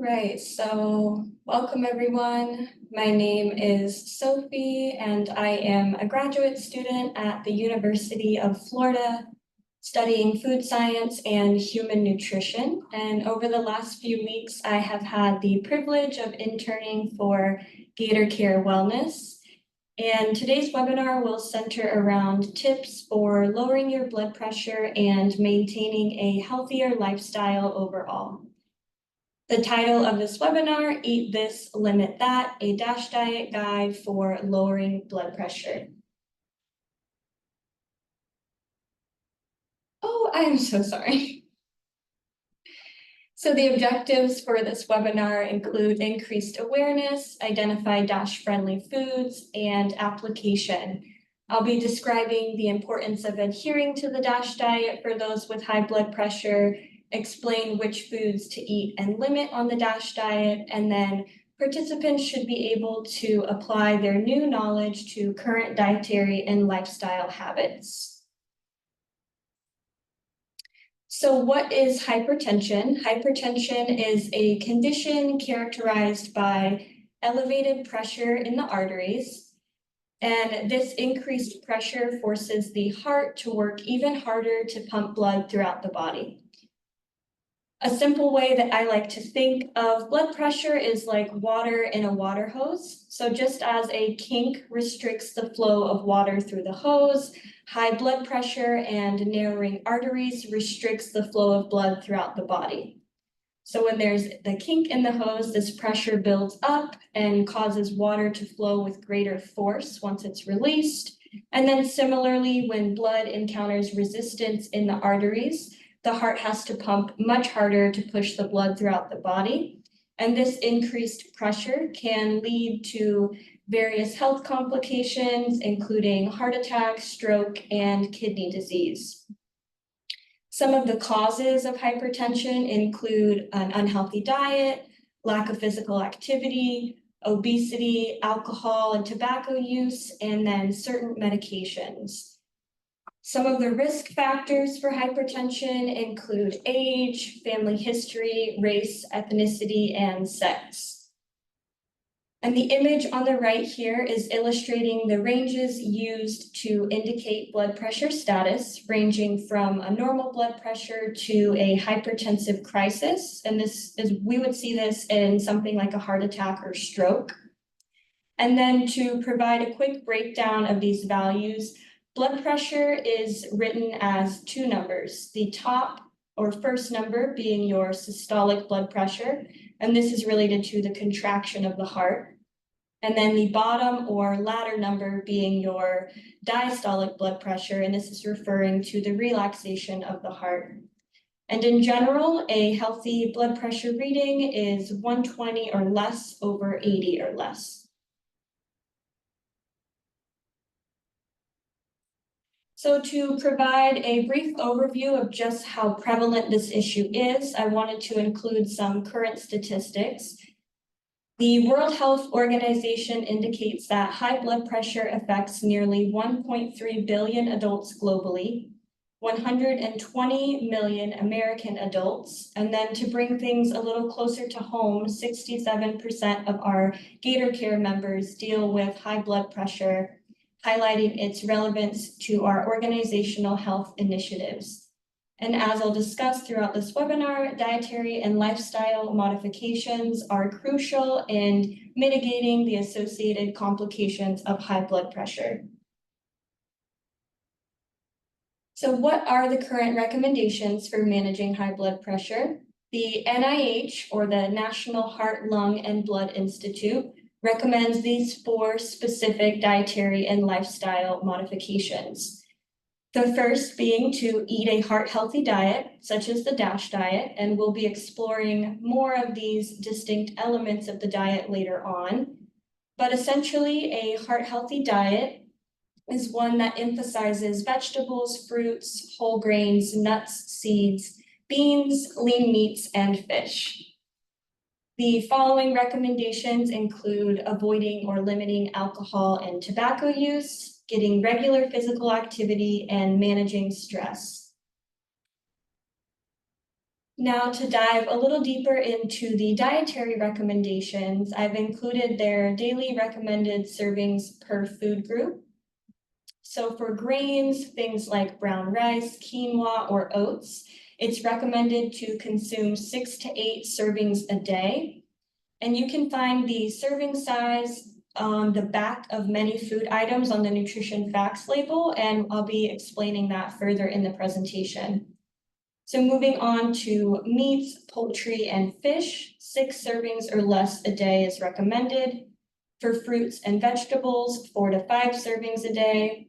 right, so welcome everyone. My name is Sophie and I am a graduate student at the University of Florida studying food science and human nutrition. And over the last few weeks, I have had the privilege of interning for Gator Care Wellness. And today's webinar will center around tips for lowering your blood pressure and maintaining a healthier lifestyle overall. The title of this webinar, Eat This, Limit That, a DASH diet guide for lowering blood pressure. Oh, I am so sorry. So the objectives for this webinar include increased awareness, identify DASH-friendly foods, and application. I'll be describing the importance of adhering to the DASH diet for those with high blood pressure, explain which foods to eat and limit on the DASH diet, and then participants should be able to apply their new knowledge to current dietary and lifestyle habits. So what is hypertension? Hypertension is a condition characterized by elevated pressure in the arteries, and this increased pressure forces the heart to work even harder to pump blood throughout the body. A simple way that I like to think of blood pressure is like water in a water hose. So just as a kink restricts the flow of water through the hose, high blood pressure and narrowing arteries restricts the flow of blood throughout the body. So when there's the kink in the hose, this pressure builds up and causes water to flow with greater force once it's released. And then similarly, when blood encounters resistance in the arteries, the heart has to pump much harder to push the blood throughout the body. And this increased pressure can lead to various health complications, including heart attack, stroke, and kidney disease. Some of the causes of hypertension include an unhealthy diet, lack of physical activity, obesity, alcohol and tobacco use, and then certain medications. Some of the risk factors for hypertension include age, family history, race, ethnicity, and sex. And the image on the right here is illustrating the ranges used to indicate blood pressure status, ranging from a normal blood pressure to a hypertensive crisis. And we would see this in something like a heart attack or stroke. And then to provide a quick breakdown of these values, blood pressure is written as two numbers, the top or first number being your systolic blood pressure, and this is related to the contraction of the heart. And then the bottom or latter number being your diastolic blood pressure, and this is referring to the relaxation of the heart. And in general, a healthy blood pressure reading is 120 or less over 80 or less. So to provide a brief overview of just how prevalent this issue is, I wanted to include some current statistics. The World Health Organization indicates that high blood pressure affects nearly 1.3 billion adults globally, 120 million American adults, and then to bring things a little closer to home, 67% of our Gator Care members deal with high blood pressure, highlighting its relevance to our organizational health initiatives. And as I'll discuss throughout this webinar, dietary and lifestyle modifications are crucial in mitigating the associated complications of high blood pressure. So what are the current recommendations for managing high blood pressure? The NIH, or the National Heart, Lung, and Blood Institute, recommends these 4 specific dietary and lifestyle modifications. The first being to eat a heart-healthy diet, such as the DASH diet, and we'll be exploring more of these distinct elements of the diet later on. But essentially, a heart-healthy diet is one that emphasizes vegetables, fruits, whole grains, nuts, seeds, beans, lean meats, and fish. The following recommendations include avoiding or limiting alcohol and tobacco use, getting regular physical activity, and managing stress. Now, to dive a little deeper into the dietary recommendations, I've included their daily recommended servings per food group. So for grains, things like brown rice, quinoa, or oats, it's recommended to consume 6 to 8 servings a day. And you can find the serving size on the back of many food items on the nutrition facts label, and I'll be explaining that further in the presentation. So moving on to meats, poultry, and fish, 6 servings or less a day is recommended. For fruits and vegetables, 4 to 5 servings a day.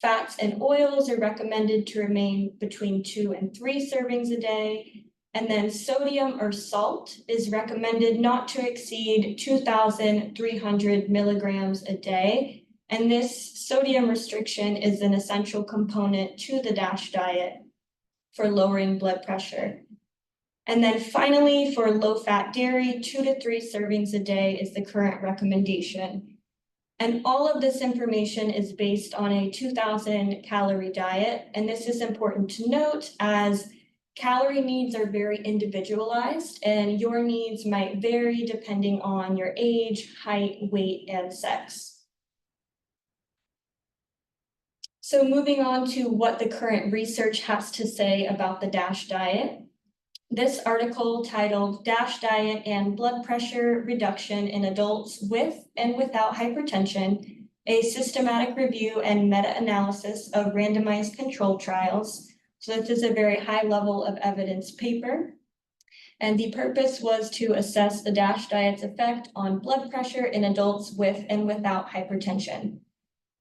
Fats and oils are recommended to remain between 2 and 3 servings a day. And then sodium or salt is recommended not to exceed 2,300 milligrams a day. And this sodium restriction is an essential component to the DASH diet for lowering blood pressure. And then finally, for low-fat dairy, 2 to 3 servings a day is the current recommendation. And all of this information is based on a 2,000 calorie diet. And this is important to note as calorie needs are very individualized and your needs might vary depending on your age, height, weight, and sex. So moving on to what the current research has to say about the DASH diet. This article titled DASH Diet and Blood Pressure Reduction in Adults with and Without Hypertension, a systematic review and meta-analysis of randomized controlled trials. So this is a very high level of evidence paper. And the purpose was to assess the DASH diet's effect on blood pressure in adults with and without hypertension.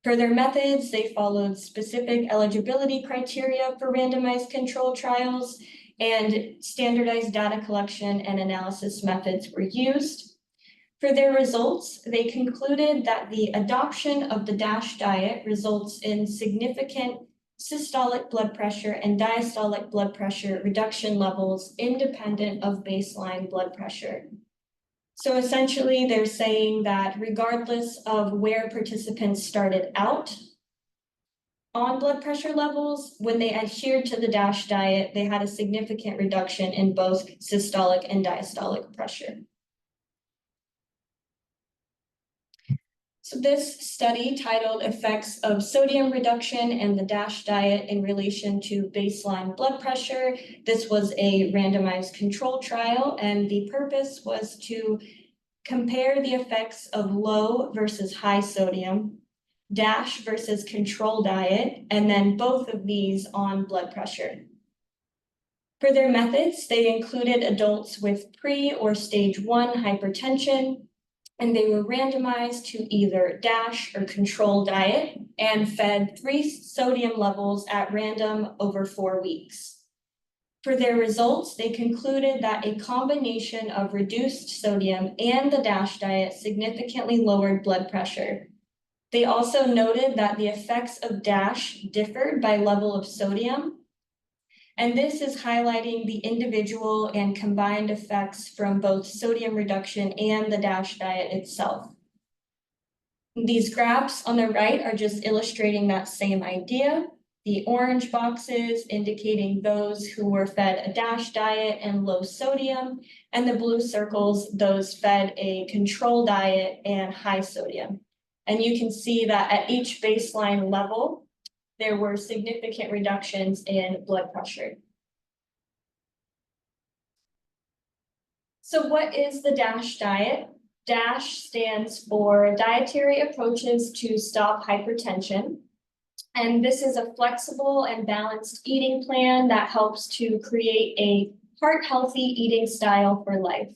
For their methods, they followed specific eligibility criteria for randomized controlled trials, and standardized data collection and analysis methods were used. For their results, they concluded that the adoption of the DASH diet results in significant systolic blood pressure and diastolic blood pressure reduction levels independent of baseline blood pressure. So essentially, they're saying that regardless of where participants started out on blood pressure levels, when they adhered to the DASH diet, they had a significant reduction in both systolic and diastolic pressure. So this study titled Effects of Sodium Reduction and the DASH Diet in Relation to Baseline Blood Pressure. This was a randomized control trial, and the purpose was to compare the effects of low versus high sodium, DASH versus control diet, and then both of these on blood pressure. For their methods, they included adults with pre or stage 1 hypertension, and they were randomized to either DASH or control diet and fed 3 sodium levels at random over 4 weeks. For their results, they concluded that a combination of reduced sodium and the DASH diet significantly lowered blood pressure. They also noted that the effects of DASH differed by level of sodium, and this is highlighting the individual and combined effects from both sodium reduction and the DASH diet itself. These graphs on the right are just illustrating that same idea. The orange boxes indicating those who were fed a DASH diet and low sodium, and the blue circles, those fed a control diet and high sodium. And you can see that at each baseline level, there were significant reductions in blood pressure. So what is the DASH diet? DASH stands for Dietary Approaches to Stop Hypertension. And this is a flexible and balanced eating plan that helps to create a heart-healthy eating style for life.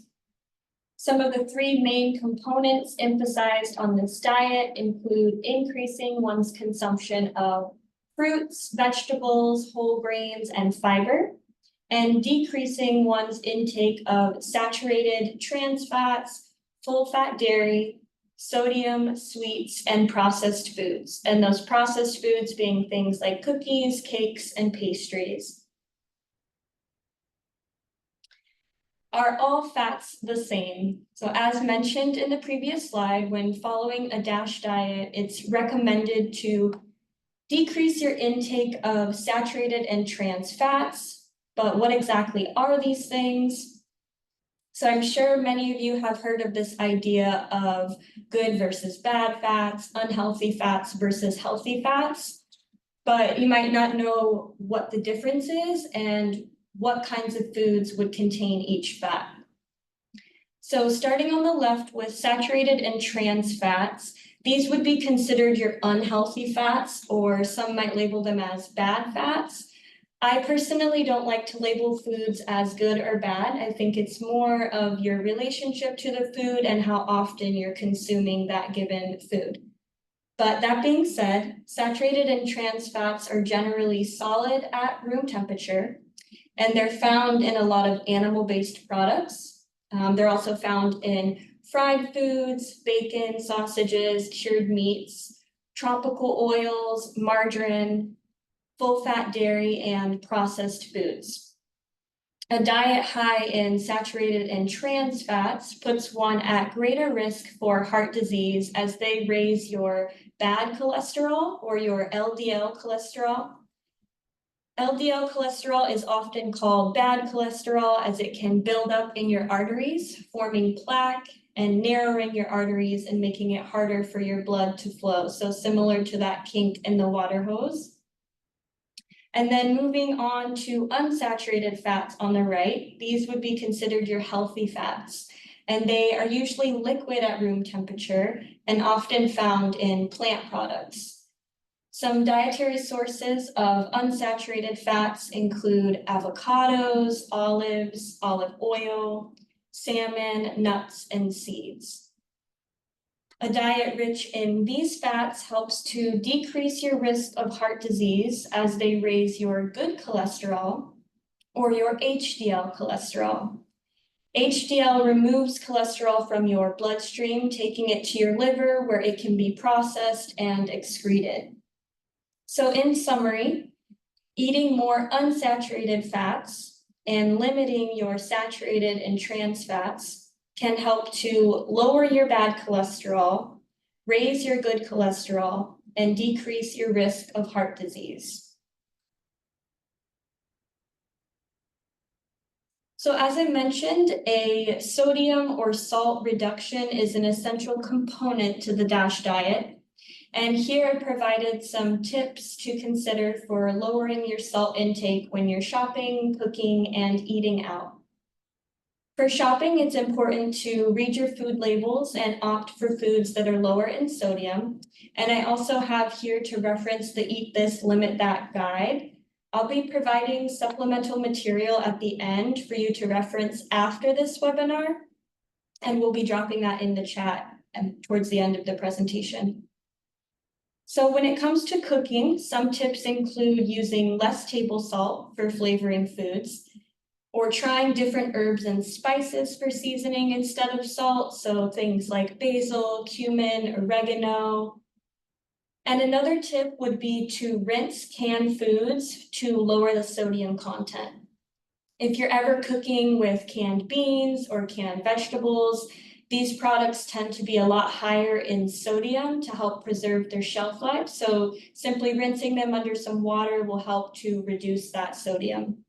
Some of the 3 main components emphasized on this diet include increasing one's consumption of fruits, vegetables, whole grains, and fiber, and decreasing one's intake of saturated trans fats, full-fat dairy, sodium, sweets, and processed foods. And those processed foods being things like cookies, cakes, and pastries. Are all fats the same? So as mentioned in the previous slide, when following a DASH diet, it's recommended to decrease your intake of saturated and trans fats, But what exactly are these things? So I'm sure many of you have heard of this idea of good versus bad fats, unhealthy fats versus healthy fats, but you might not know what the difference is and what kinds of foods would contain each fat. So starting on the left with saturated and trans fats, these would be considered your unhealthy fats, or some might label them as bad fats. I personally don't like to label foods as good or bad. I think it's more of your relationship to the food and how often you're consuming that given food. But that being said, saturated and trans fats are generally solid at room temperature, and they're found in a lot of animal-based products. They're also found in fried foods, bacon, sausages, cured meats, tropical oils, margarine, full-fat dairy, and processed foods. A diet high in saturated and trans fats puts one at greater risk for heart disease as they raise your bad cholesterol or your LDL cholesterol. LDL cholesterol is often called bad cholesterol as it can build up in your arteries, forming plaque and narrowing your arteries and making it harder for your blood to flow. So similar to that kink in the water hose. And then moving on to unsaturated fats on the right, these would be considered your healthy fats. And they are usually liquid at room temperature and often found in plant products. Some dietary sources of unsaturated fats include avocados, olives, olive oil, salmon, nuts, and seeds. A diet rich in these fats helps to decrease your risk of heart disease as they raise your good cholesterol or your HDL cholesterol. HDL removes cholesterol from your bloodstream, taking it to your liver where it can be processed and excreted. So in summary, eating more unsaturated fats and limiting your saturated and trans fats can help to lower your bad cholesterol, raise your good cholesterol, and decrease your risk of heart disease. So as I mentioned, a sodium or salt reduction is an essential component to the DASH diet. And here I provided some tips to consider for lowering your salt intake when you're shopping, cooking, and eating out. For shopping, it's important to read your food labels and opt for foods that are lower in sodium. And I also have here to reference the Eat This, Limit That guide. I'll be providing supplemental material at the end for you to reference after this webinar, and we'll be dropping that in the chat towards the end of the presentation. So when it comes to cooking, some tips include using less table salt for flavoring foods, or trying different herbs and spices for seasoning instead of salt, so things like basil, cumin, oregano. And another tip would be to rinse canned foods to lower the sodium content. If you're ever cooking with canned beans or canned vegetables, these products tend to be a lot higher in sodium to help preserve their shelf life. So simply rinsing them under some water will help to reduce that sodium.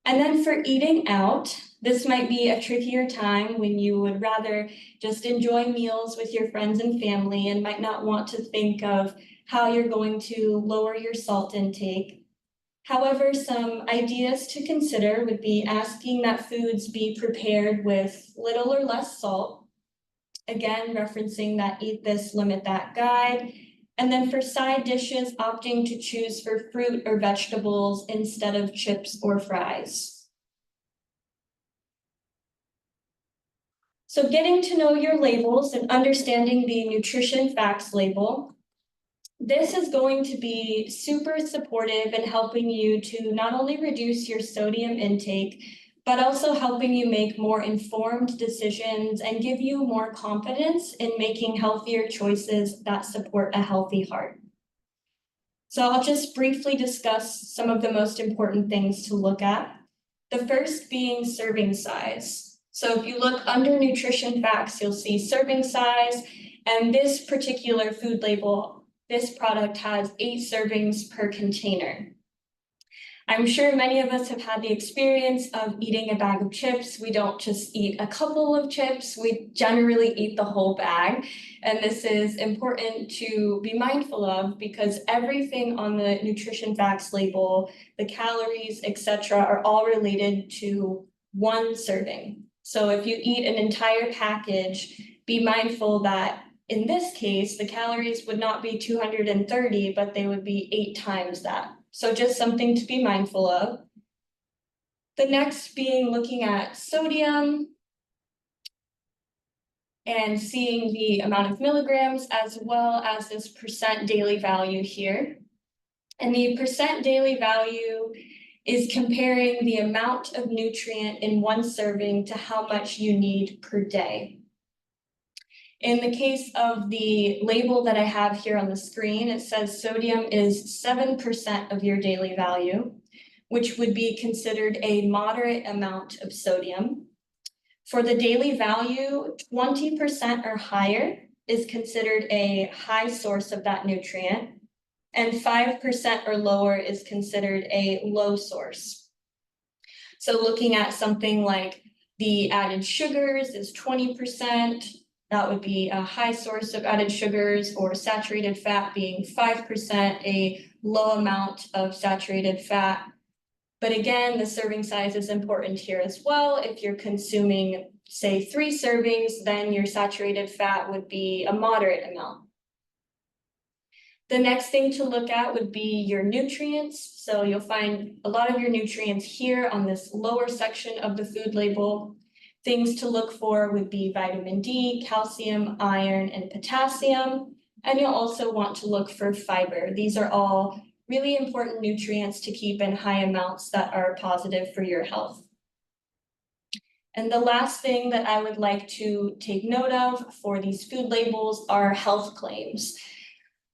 And then for eating out, this might be a trickier time when you would rather just enjoy meals with your friends and family and might not want to think of how you're going to lower your salt intake. However, some ideas to consider would be asking that foods be prepared with little or less salt. Again, referencing that Eat This, Limit That guide. And then for side dishes, opting to choose for fruit or vegetables instead of chips or fries. So getting to know your labels and understanding the nutrition facts label. This is going to be super supportive in helping you to not only reduce your sodium intake, but also helping you make more informed decisions and give you more confidence in making healthier choices that support a healthy heart. So I'll just briefly discuss some of the most important things to look at. The first being serving size. So if you look under nutrition facts, you'll see serving size, and this particular food label, this product has 8 servings per container. I'm sure many of us have had the experience of eating a bag of chips. We don't just eat a couple of chips, we generally eat the whole bag. And this is important to be mindful of because everything on the nutrition facts label, the calories, etc., are all related to one serving. So if you eat an entire package, be mindful that in this case, the calories would not be 230, but they would be 8 times that. So just something to be mindful of. The next being looking at sodium and seeing the amount of milligrams as well as this percent daily value here. And the percent daily value is comparing the amount of nutrient in one serving to how much you need per day. In the case of the label that I have here on the screen, it says sodium is 7% of your daily value, which would be considered a moderate amount of sodium. For the daily value, 20% or higher is considered a high source of that nutrient, and 5% or lower is considered a low source. So looking at something like the added sugars is 20%, that would be a high source of added sugars, or saturated fat being 5%, a low amount of saturated fat. But again, the serving size is important here as well. If you're consuming, say, 3 servings, then your saturated fat would be a moderate amount. The next thing to look at would be your nutrients. So you'll find a lot of your nutrients here on this lower section of the food label. Things to look for would be vitamin D, calcium, iron, and potassium. And you'll also want to look for fiber. These are all really important nutrients to keep in high amounts that are positive for your health. And the last thing that I would like to take note of for these food labels are health claims.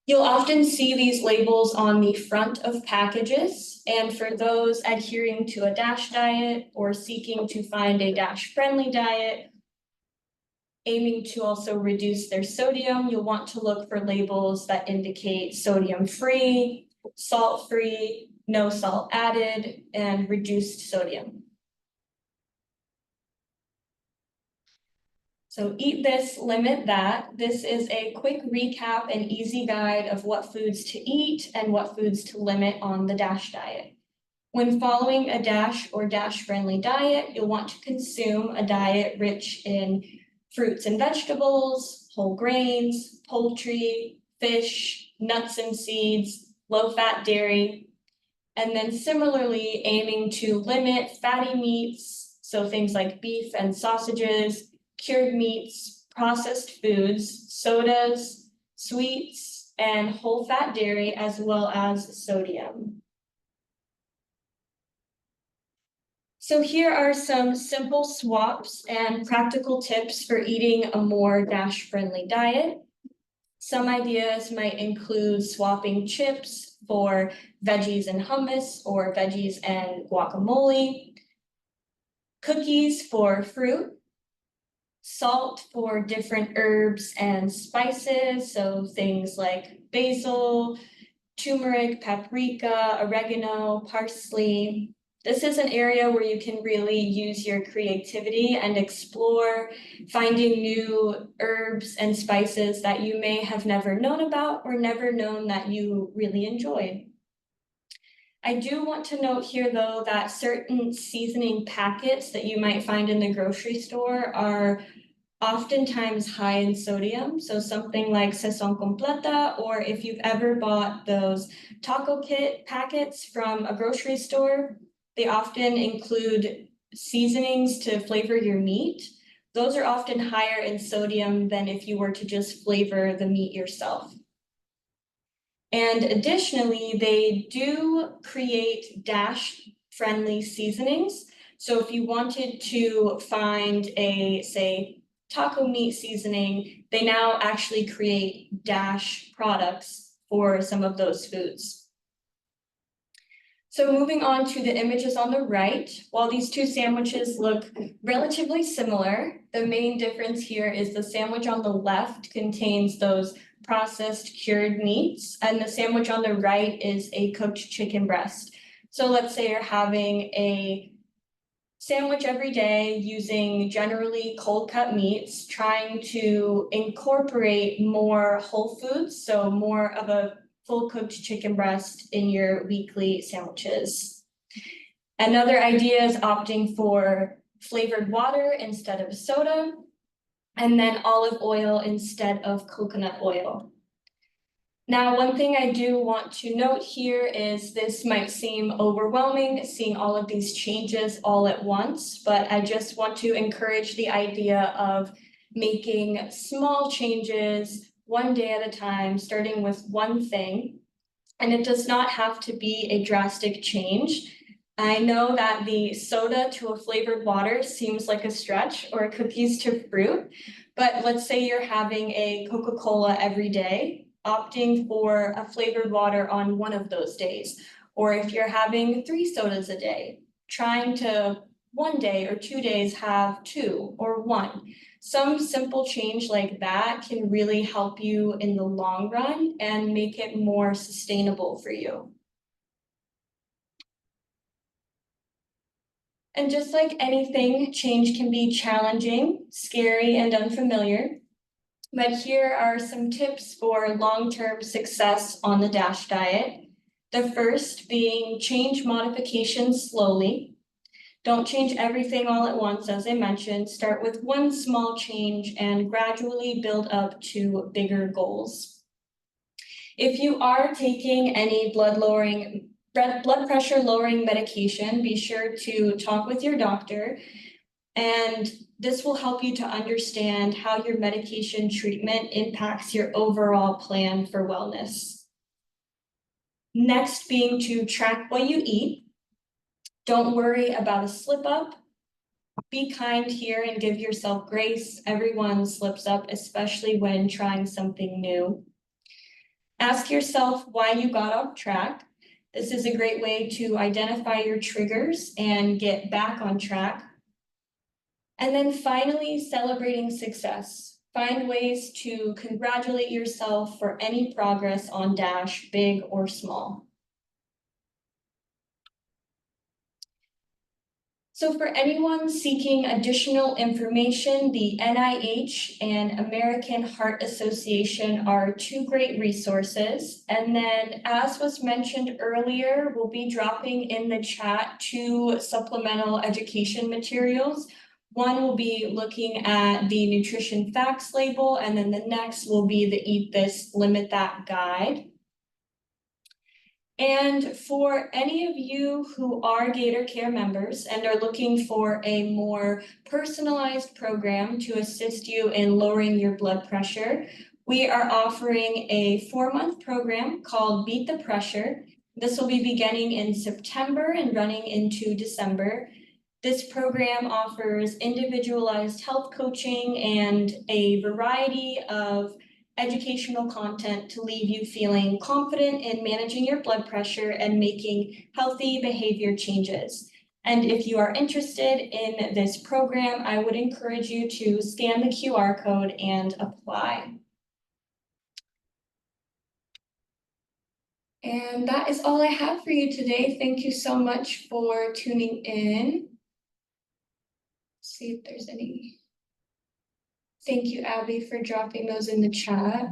You'll often see these labels on the front of packages, and for those adhering to a DASH diet or seeking to find a DASH-friendly diet, aiming to also reduce their sodium, you'll want to look for labels that indicate sodium-free, salt-free, no salt added, and reduced sodium. So eat this, limit that. This is a quick recap and easy guide of what foods to eat and what foods to limit on the DASH diet. When following a DASH or DASH-friendly diet, you'll want to consume a diet rich in fruits and vegetables, whole grains, poultry, fish, nuts and seeds, low-fat dairy, and then similarly aiming to limit fatty meats, so things like beef and sausages, cured meats, processed foods, sodas, sweets, and whole fat dairy, as well as sodium. So here are some simple swaps and practical tips for eating a more DASH-friendly diet. Some ideas might include swapping chips for veggies and hummus or veggies and guacamole, cookies for fruit, salt for different herbs and spices, so things like basil, turmeric, paprika, oregano, parsley. This is an area where you can really use your creativity and explore finding new herbs and spices that you may have never known about or never known that you really enjoyed. I do want to note here, though, that certain seasoning packets that you might find in the grocery store are oftentimes high in sodium. So something like Sazón Completa, or if you've ever bought those taco kit packets from a grocery store, they often include seasonings to flavor your meat. Those are often higher in sodium than if you were to just flavor the meat yourself. And additionally, they do create DASH-friendly seasonings. So if you wanted to find a, say, taco meat seasoning, they now actually create DASH products for some of those foods. So moving on to the images on the right, while these two sandwiches look relatively similar, the main difference here is the sandwich on the left contains those processed cured meats, and the sandwich on the right is a cooked chicken breast. So let's say you're having a sandwich every day using generally cold cut meats, trying to incorporate more whole foods, so more of a full cooked chicken breast in your weekly sandwiches. Another idea is opting for flavored water instead of soda, and then olive oil instead of coconut oil. Now, one thing I do want to note here is this might seem overwhelming, seeing all of these changes all at once, but I just want to encourage the idea of making small changes one day at a time, starting with one thing. And it does not have to be a drastic change. I know that the soda to a flavored water seems like a stretch, or cookies to fruit, but let's say you're having a Coca-Cola every day, opting for a flavored water on one of those days. Or if you're having 3 sodas a day, trying to one day or 2 days have 2 or 1. Some simple change like that can really help you in the long run and make it more sustainable for you. And just like anything, change can be challenging, scary, and unfamiliar. But here are some tips for long-term success on the DASH diet. The first being change modifications slowly. Don't change everything all at once, as I mentioned. Start with one small change and gradually build up to bigger goals. If you are taking any blood pressure lowering medication, be sure to talk with your doctor, and this will help you to understand how your medication treatment impacts your overall plan for wellness. Next being to track what you eat. Don't worry about a slip up. Be kind here and give yourself grace. Everyone slips up, especially when trying something new. Ask yourself why you got off track. This is a great way to identify your triggers and get back on track. And then finally, celebrating success. Find ways to congratulate yourself for any progress on DASH, big or small. So for anyone seeking additional information, the NIH and American Heart Association are 2 great resources. And then, as was mentioned earlier, we'll be dropping in the chat 2 supplemental education materials. One will be looking at the nutrition facts label, and then the next will be the Eat This, Limit That guide. And for any of you who are Gator Care members and are looking for a more personalized program to assist you in lowering your blood pressure, we are offering a 4-month program called Beat the Pressure. This will be beginning in September and running into December. This program offers individualized health coaching and a variety of educational content to leave you feeling confident in managing your blood pressure and making healthy behavior changes. And if you are interested in this program, I would encourage you to scan the QR code and apply. And that is all I have for you today. Thank you so much for tuning in. See if there's any. Thank you, Abby, for dropping those in the chat.